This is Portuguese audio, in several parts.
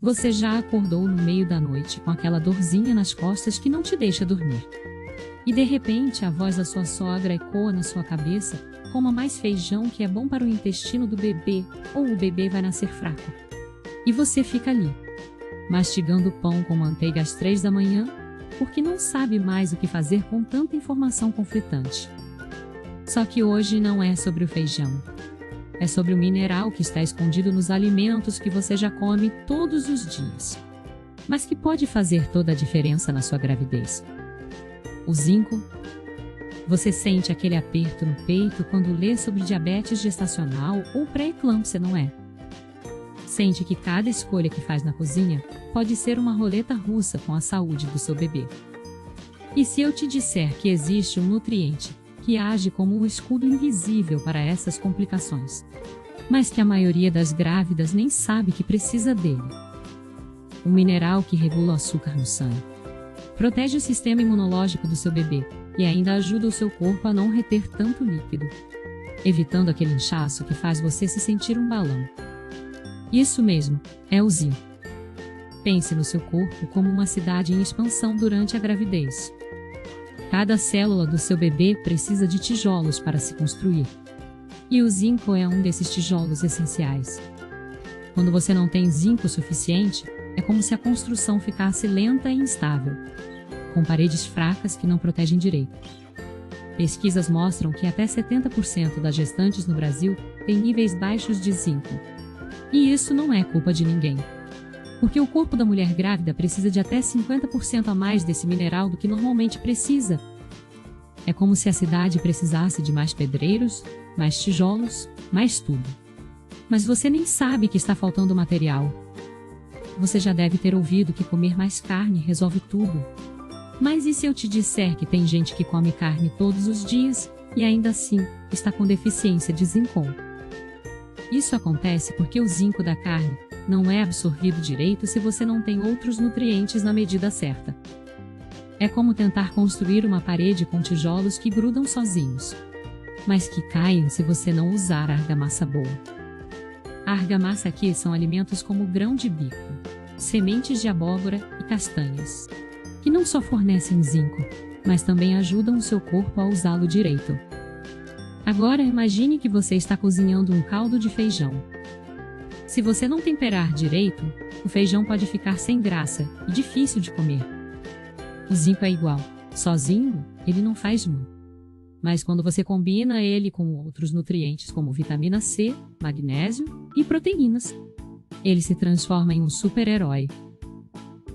Você já acordou no meio da noite com aquela dorzinha nas costas que não te deixa dormir. E de repente a voz da sua sogra ecoa na sua cabeça: coma mais feijão que é bom para o intestino do bebê, ou o bebê vai nascer fraco. E você fica ali, mastigando pão com manteiga às 3 da manhã, porque não sabe mais o que fazer com tanta informação conflitante. Só que hoje não é sobre o feijão. É sobre o mineral que está escondido nos alimentos que você já come todos os dias, mas que pode fazer toda a diferença na sua gravidez. O zinco. Você sente aquele aperto no peito quando lê sobre diabetes gestacional ou pré-eclâmpsia, não é? Sente que cada escolha que faz na cozinha pode ser uma roleta russa com a saúde do seu bebê. E se eu te disser que existe um nutriente que age como um escudo invisível para essas complicações, mas que a maioria das grávidas nem sabe que precisa dele? Um mineral que regula o açúcar no sangue, protege o sistema imunológico do seu bebê e ainda ajuda o seu corpo a não reter tanto líquido, evitando aquele inchaço que faz você se sentir um balão. Isso mesmo, é o zinco. Pense no seu corpo como uma cidade em expansão durante a gravidez. Cada célula do seu bebê precisa de tijolos para se construir. E o zinco é um desses tijolos essenciais. Quando você não tem zinco suficiente, é como se a construção ficasse lenta e instável, com paredes fracas que não protegem direito. Pesquisas mostram que até 70% das gestantes no Brasil têm níveis baixos de zinco. E isso não é culpa de ninguém. Porque o corpo da mulher grávida precisa de até 50% a mais desse mineral do que normalmente precisa. É como se a cidade precisasse de mais pedreiros, mais tijolos, mais tudo. Mas você nem sabe que está faltando material. Você já deve ter ouvido que comer mais carne resolve tudo. Mas e se eu te disser que tem gente que come carne todos os dias e ainda assim está com deficiência de zinco? Isso acontece porque o zinco da carne não é absorvido direito se você não tem outros nutrientes na medida certa. É como tentar construir uma parede com tijolos que grudam sozinhos, mas que caem se você não usar argamassa boa. A argamassa aqui são alimentos como grão de bico, sementes de abóbora e castanhas, que não só fornecem zinco, mas também ajudam o seu corpo a usá-lo direito. Agora imagine que você está cozinhando um caldo de feijão. Se você não temperar direito, o feijão pode ficar sem graça e difícil de comer. O zinco é igual. Sozinho, ele não faz muito. Mas quando você combina ele com outros nutrientes como vitamina C, magnésio e proteínas, ele se transforma em um super-herói.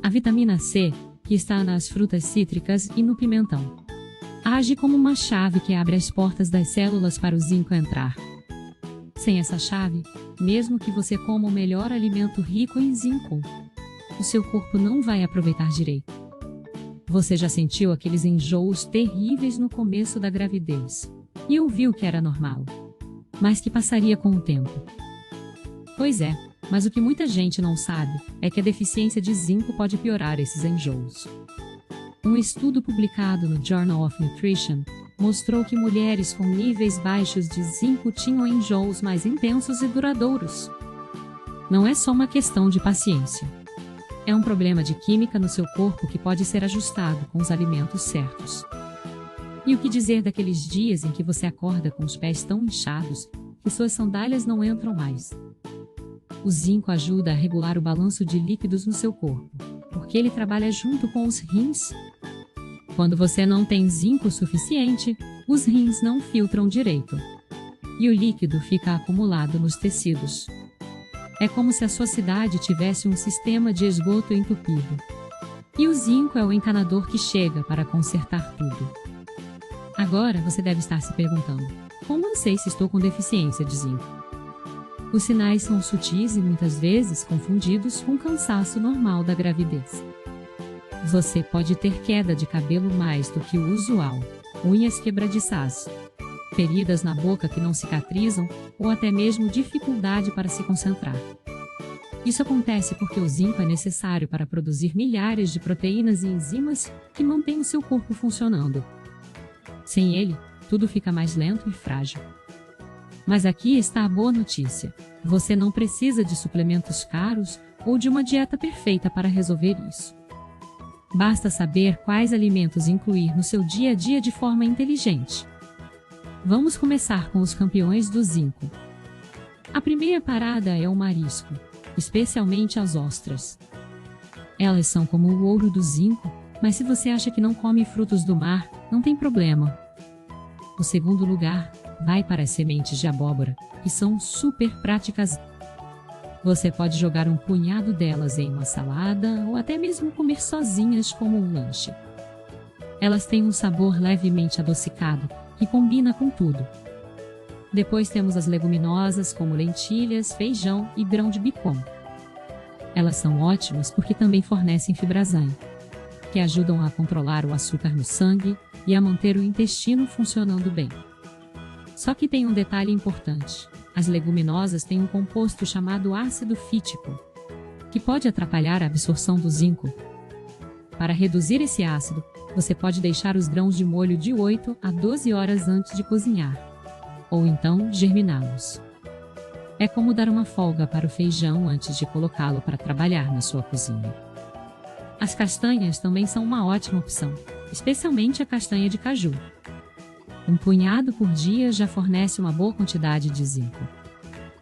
A vitamina C, que está nas frutas cítricas e no pimentão, age como uma chave que abre as portas das células para o zinco entrar. Sem essa chave, mesmo que você coma o melhor alimento rico em zinco, o seu corpo não vai aproveitar direito. Você já sentiu aqueles enjoos terríveis no começo da gravidez e ouviu que era normal, mas que passaria com o tempo? Pois é, mas o que muita gente não sabe é que a deficiência de zinco pode piorar esses enjoos. Um estudo publicado no Journal of Nutrition mostrou que mulheres com níveis baixos de zinco tinham enjoos mais intensos e duradouros. Não é só uma questão de paciência. É um problema de química no seu corpo que pode ser ajustado com os alimentos certos. E o que dizer daqueles dias em que você acorda com os pés tão inchados que suas sandálias não entram mais? O zinco ajuda a regular o balanço de líquidos no seu corpo, porque ele trabalha junto com os rins. Quando você não tem zinco suficiente, os rins não filtram direito, e o líquido fica acumulado nos tecidos. É como se a sua cidade tivesse um sistema de esgoto entupido. E o zinco é o encanador que chega para consertar tudo. Agora você deve estar se perguntando: como eu sei se estou com deficiência de zinco? Os sinais são sutis e muitas vezes confundidos com o cansaço normal da gravidez. Você pode ter queda de cabelo mais do que o usual, unhas quebradiças, feridas na boca que não cicatrizam ou até mesmo dificuldade para se concentrar. Isso acontece porque o zinco é necessário para produzir milhares de proteínas e enzimas que mantêm o seu corpo funcionando. Sem ele, tudo fica mais lento e frágil. Mas aqui está a boa notícia: você não precisa de suplementos caros ou de uma dieta perfeita para resolver isso. Basta saber quais alimentos incluir no seu dia a dia de forma inteligente. Vamos começar com os campeões do zinco. A primeira parada é o marisco, especialmente as ostras. Elas são como o ouro do zinco, mas se você acha que não come frutos do mar, não tem problema. O segundo lugar vai para as sementes de abóbora, que são super práticas. Você pode jogar um punhado delas em uma salada ou até mesmo comer sozinhas como um lanche. Elas têm um sabor levemente adocicado, que combina com tudo. Depois temos as leguminosas como lentilhas, feijão e grão de bicom. Elas são ótimas porque também fornecem fibrazinho, que ajudam a controlar o açúcar no sangue e a manter o intestino funcionando bem. Só que tem um detalhe importante. As leguminosas têm um composto chamado ácido fítico, que pode atrapalhar a absorção do zinco. Para reduzir esse ácido, você pode deixar os grãos de molho de 8 a 12 horas antes de cozinhar, ou então germiná-los. É como dar uma folga para o feijão antes de colocá-lo para trabalhar na sua cozinha. As castanhas também são uma ótima opção, especialmente a castanha de caju. Um punhado por dia já fornece uma boa quantidade de zinco,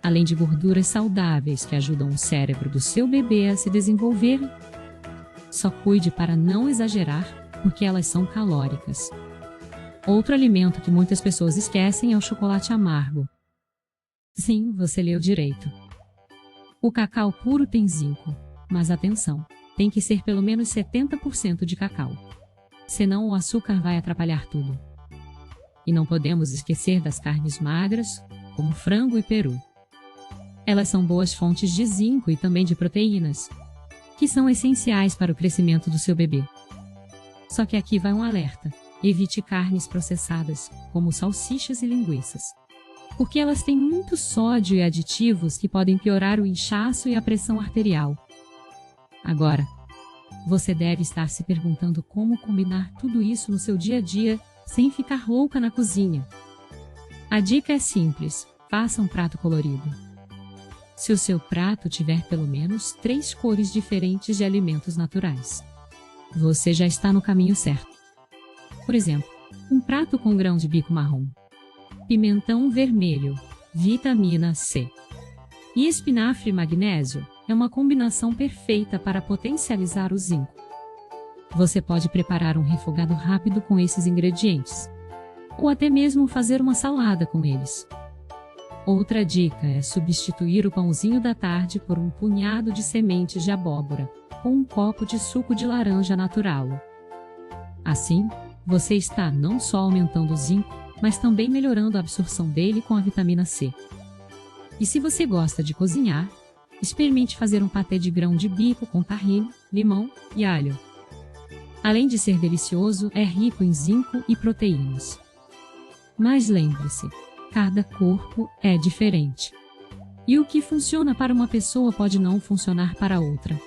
além de gorduras saudáveis que ajudam o cérebro do seu bebê a se desenvolver. Só cuide para não exagerar, porque elas são calóricas. Outro alimento que muitas pessoas esquecem é o chocolate amargo. Sim, você leu direito. O cacau puro tem zinco, mas atenção, tem que ser pelo menos 70% de cacau. Senão o açúcar vai atrapalhar tudo. E não podemos esquecer das carnes magras, como frango e peru. Elas são boas fontes de zinco e também de proteínas, que são essenciais para o crescimento do seu bebê. Só que aqui vai um alerta: evite carnes processadas, como salsichas e linguiças, porque elas têm muito sódio e aditivos que podem piorar o inchaço e a pressão arterial. Agora, você deve estar se perguntando como combinar tudo isso no seu dia a dia, sem ficar louca na cozinha. A dica é simples: faça um prato colorido. Se o seu prato tiver pelo menos 3 cores diferentes de alimentos naturais, você já está no caminho certo. Por exemplo, um prato com grão de bico marrom, pimentão vermelho, vitamina C e espinafre e magnésio é uma combinação perfeita para potencializar o zinco. Você pode preparar um refogado rápido com esses ingredientes, ou até mesmo fazer uma salada com eles. Outra dica é substituir o pãozinho da tarde por um punhado de sementes de abóbora, com um copo de suco de laranja natural. Assim, você está não só aumentando o zinco, mas também melhorando a absorção dele com a vitamina C. E se você gosta de cozinhar, experimente fazer um patê de grão de bico com tahine, limão e alho. Além de ser delicioso, é rico em zinco e proteínas. Mas lembre-se, cada corpo é diferente. E o que funciona para uma pessoa pode não funcionar para outra.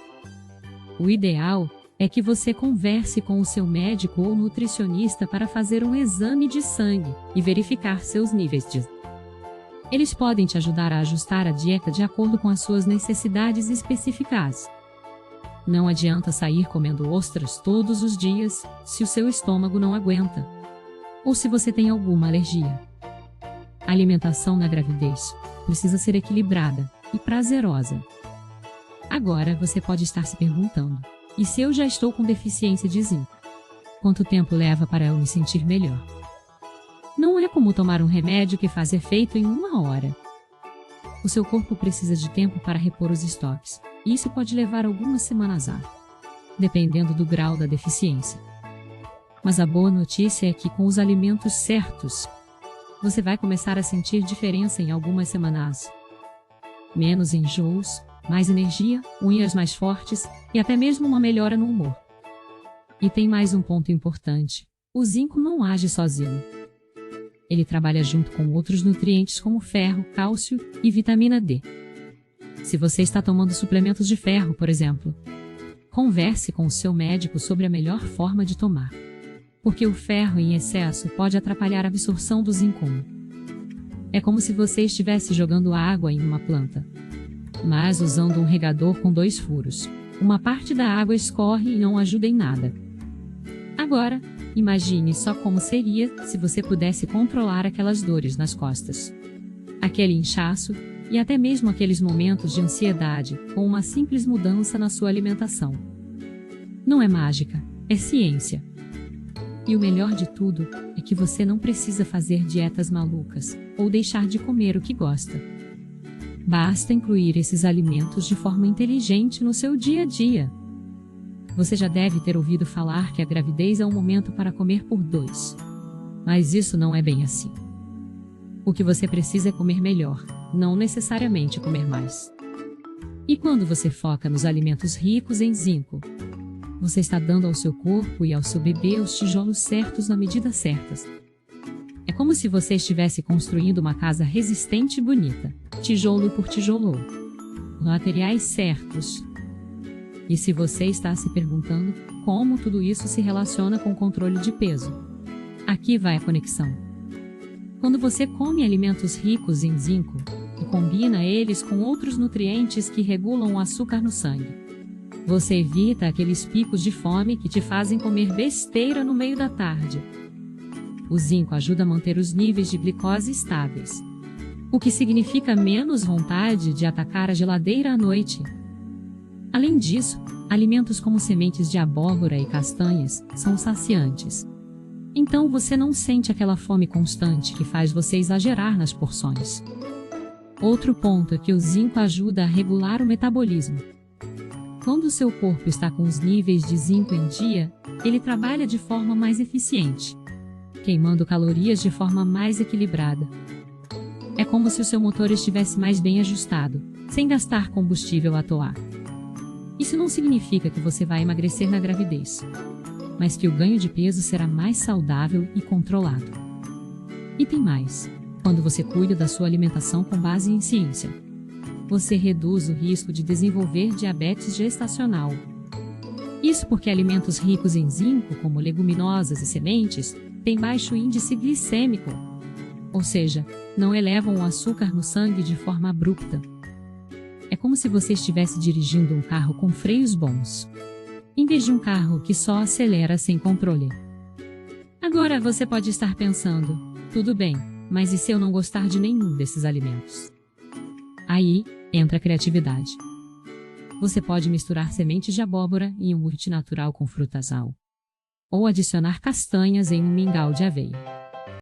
O ideal é que você converse com o seu médico ou nutricionista para fazer um exame de sangue e verificar seus níveis de. Eles podem te ajudar a ajustar a dieta de acordo com as suas necessidades específicas. Não adianta sair comendo ostras todos os dias se o seu estômago não aguenta, ou se você tem alguma alergia. A alimentação na gravidez precisa ser equilibrada e prazerosa. Agora você pode estar se perguntando: e se eu já estou com deficiência de zinco? Quanto tempo leva para eu me sentir melhor? Não é como tomar um remédio que faz efeito em 1 hora. O seu corpo precisa de tempo para repor os estoques, e isso pode levar algumas semanas dependendo do grau da deficiência. Mas a boa notícia é que com os alimentos certos, você vai começar a sentir diferença em algumas semanas. Menos enjoos, mais energia, unhas mais fortes e até mesmo uma melhora no humor. E tem mais um ponto importante: o zinco não age sozinho. Ele trabalha junto com outros nutrientes como ferro, cálcio e vitamina D. Se você está tomando suplementos de ferro, por exemplo, converse com o seu médico sobre a melhor forma de tomar, porque o ferro em excesso pode atrapalhar a absorção do zinco. É como se você estivesse jogando água em uma planta. mas usando um regador com 2 furos. Uma parte da água escorre e não ajuda em nada. Agora, imagine só como seria se você pudesse controlar aquelas dores nas costas, aquele inchaço e até mesmo aqueles momentos de ansiedade com uma simples mudança na sua alimentação. Não é mágica, é ciência. E o melhor de tudo é que você não precisa fazer dietas malucas ou deixar de comer o que gosta. Basta incluir esses alimentos de forma inteligente no seu dia a dia. Você já deve ter ouvido falar que a gravidez é um momento para comer por 2. Mas isso não é bem assim. O que você precisa é comer melhor, não necessariamente comer mais. E quando você foca nos alimentos ricos em zinco, você está dando ao seu corpo e ao seu bebê os tijolos certos na medida certas. É como se você estivesse construindo uma casa resistente e bonita, tijolo por tijolo, com materiais certos. E se você está se perguntando como tudo isso se relaciona com o controle de peso, aqui vai a conexão. Quando você come alimentos ricos em zinco e combina eles com outros nutrientes que regulam o açúcar no sangue, você evita aqueles picos de fome que te fazem comer besteira no meio da tarde. O zinco ajuda a manter os níveis de glicose estáveis, o que significa menos vontade de atacar a geladeira à noite. Além disso, alimentos como sementes de abóbora e castanhas são saciantes. Então você não sente aquela fome constante que faz você exagerar nas porções. Outro ponto é que o zinco ajuda a regular o metabolismo. Quando o seu corpo está com os níveis de zinco em dia, ele trabalha de forma mais eficiente, queimando calorias de forma mais equilibrada. É como se o seu motor estivesse mais bem ajustado, sem gastar combustível à toa. Isso não significa que você vai emagrecer na gravidez, mas que o ganho de peso será mais saudável e controlado. E tem mais: quando você cuida da sua alimentação com base em ciência, você reduz o risco de desenvolver diabetes gestacional. Isso porque alimentos ricos em zinco, como leguminosas e sementes, têm baixo índice glicêmico, ou seja, não elevam o açúcar no sangue de forma abrupta. É como se você estivesse dirigindo um carro com freios bons, em vez de um carro que só acelera sem controle. Agora você pode estar pensando, tudo bem, mas e se eu não gostar de nenhum desses alimentos? Aí entra a criatividade. Você pode misturar sementes de abóbora em um iogurte natural com frutas ao, ou adicionar castanhas em um mingau de aveia.